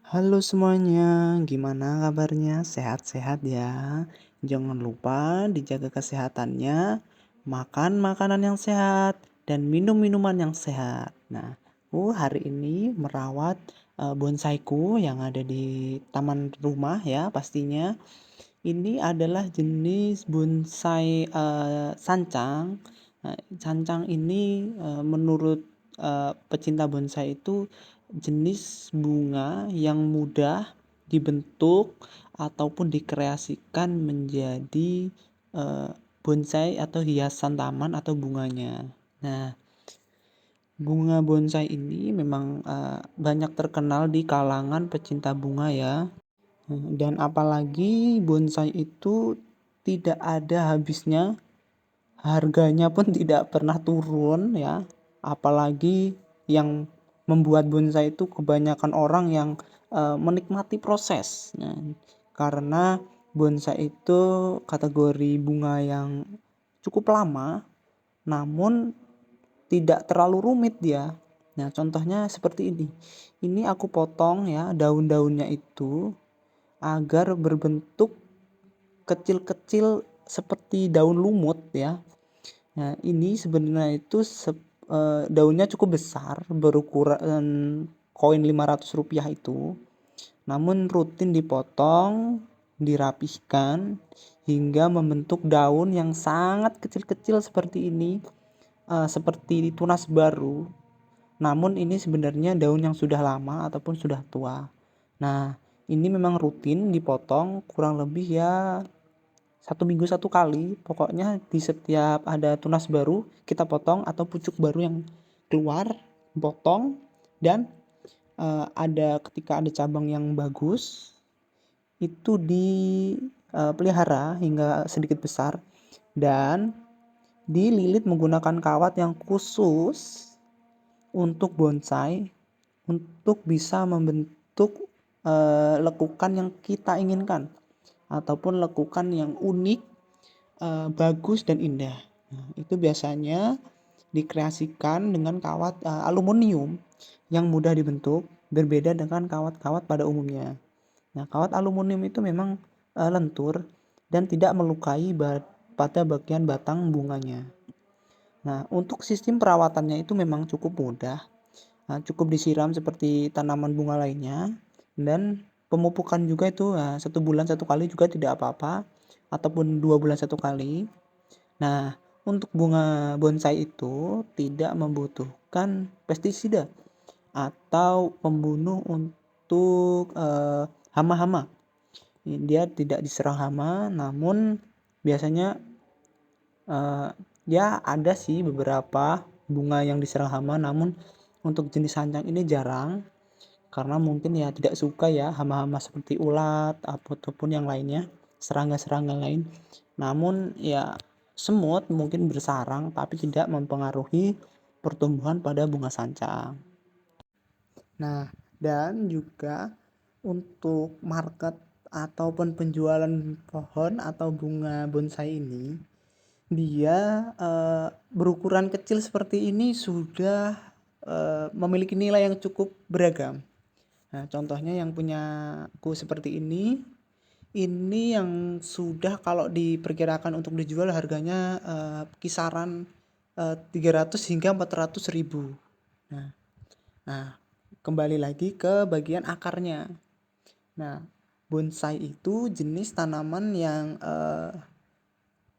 Halo semuanya, gimana kabarnya? Sehat-sehat ya? Jangan lupa dijaga kesehatannya, makan makanan yang sehat, dan minum minuman yang sehat. Nah, aku hari ini merawat bonsaiku yang ada di taman rumah ya pastinya. Ini adalah jenis bonsai sancang. Sancang ini menurut pecinta bonsai itu jenis bunga yang mudah dibentuk ataupun dikreasikan menjadi bonsai atau hiasan taman atau bunganya. Nah, bunga bonsai ini memang banyak terkenal di kalangan pecinta bunga ya. Dan apalagi bonsai itu tidak ada habisnya, harganya pun tidak pernah turun ya. Apalagi yang membuat bonsai itu kebanyakan orang yang menikmati proses. Nah, karena bonsai itu kategori bunga yang cukup lama, namun tidak terlalu rumit dia. Nah, contohnya seperti ini. Ini aku potong ya daun-daunnya itu agar berbentuk kecil-kecil seperti daun lumut ya. Nah, ini sebenarnya itu daunnya cukup besar, berukuran koin Rp500 itu. Namun rutin dipotong, dirapihkan hingga membentuk daun yang sangat kecil-kecil seperti ini, seperti tunas baru. Namun ini sebenarnya daun yang sudah lama ataupun sudah tua. Nah, ini memang rutin dipotong kurang lebih ya 1 minggu 1 kali. Pokoknya di setiap ada tunas baru kita potong atau pucuk baru yang keluar, potong. Dan ada ketika ada cabang yang bagus itu dipelihara hingga sedikit besar dan dililit menggunakan kawat yang khusus untuk bonsai, untuk bisa membentuk lekukan yang kita inginkan ataupun lekukan yang unik, bagus dan indah. Nah, itu biasanya dikreasikan dengan kawat aluminium yang mudah dibentuk, berbeda dengan kawat-kawat pada umumnya. Nah, kawat aluminium itu memang lentur dan tidak melukai pada bagian batang bunganya. Nah, untuk sistem perawatannya itu memang cukup mudah. Cukup disiram seperti tanaman bunga lainnya, dan pemupukan juga itu 1 bulan 1 kali juga tidak apa-apa, ataupun 2 bulan 1 kali. Nah, untuk bunga bonsai itu tidak membutuhkan pestisida atau pembunuh untuk hama-hama. Dia tidak diserang hama, namun biasanya ya ada sih beberapa bunga yang diserang hama, namun untuk jenis sancang ini jarang karena mungkin ya tidak suka ya hama-hama seperti ulat ataupun yang lainnya, serangga-serangga lain. Namun ya semut mungkin bersarang tapi tidak mempengaruhi pertumbuhan pada bunga sancang. Nah, dan juga untuk market ataupun penjualan pohon atau bunga bonsai ini, dia berukuran kecil seperti ini sudah memiliki nilai yang cukup beragam. Nah, contohnya yang punya aku seperti ini yang sudah kalau diperkirakan untuk dijual harganya kisaran 300 hingga 400 ribu. Nah, kembali lagi ke bagian akarnya. Nah, bonsai itu jenis tanaman yang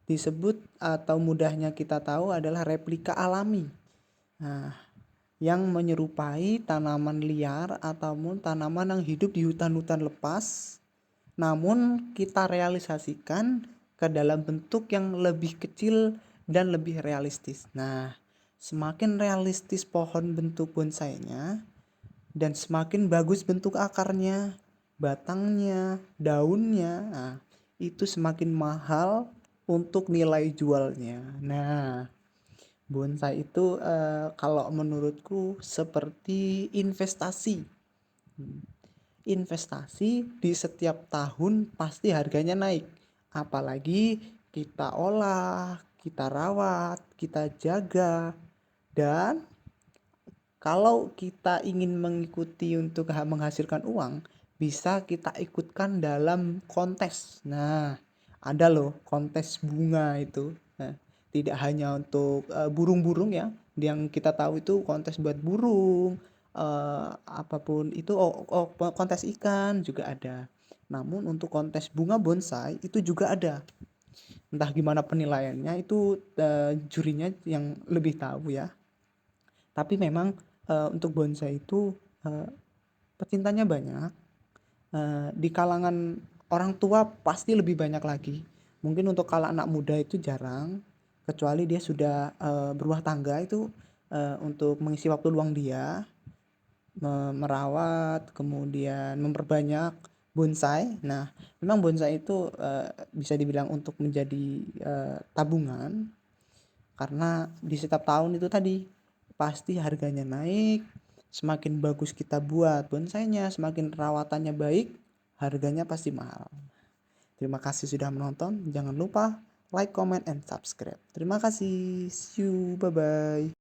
disebut atau mudahnya kita tahu adalah replika alami. Nah, yang menyerupai tanaman liar ataupun tanaman yang hidup di hutan-hutan lepas, namun kita realisasikan ke dalam bentuk yang lebih kecil dan lebih realistis. Nah, semakin realistis pohon bentuk bonsainya dan semakin bagus bentuk akarnya, batangnya, daunnya, nah, itu semakin mahal untuk nilai jualnya. Nah, bonsai itu kalau menurutku seperti investasi. Investasi di setiap tahun pasti harganya naik. Apalagi kita olah, kita rawat, kita jaga. Dan kalau kita ingin mengikuti untuk menghasilkan uang, bisa kita ikutkan dalam kontes. Nah, ada loh kontes bunga itu. Nah, tidak hanya untuk burung-burung ya, yang kita tahu itu kontes buat burung, apapun itu, kontes ikan juga ada. Namun untuk kontes bunga bonsai itu juga ada. Entah gimana penilaiannya itu jurinya yang lebih tahu ya. Tapi memang untuk bonsai itu eh, pecintanya banyak. Di kalangan orang tua pasti lebih banyak lagi. Mungkin untuk kalangan anak muda itu jarang, kecuali dia sudah berumah tangga itu untuk mengisi waktu luang dia, merawat, kemudian memperbanyak bonsai. Nah, memang bonsai itu bisa dibilang untuk menjadi tabungan karena di setiap tahun itu tadi pasti harganya naik. Semakin bagus kita buat bonsainya, semakin rawatannya baik, harganya pasti mahal. Terima kasih sudah menonton. Jangan lupa like, comment, and subscribe. Terima kasih. See you. Bye bye.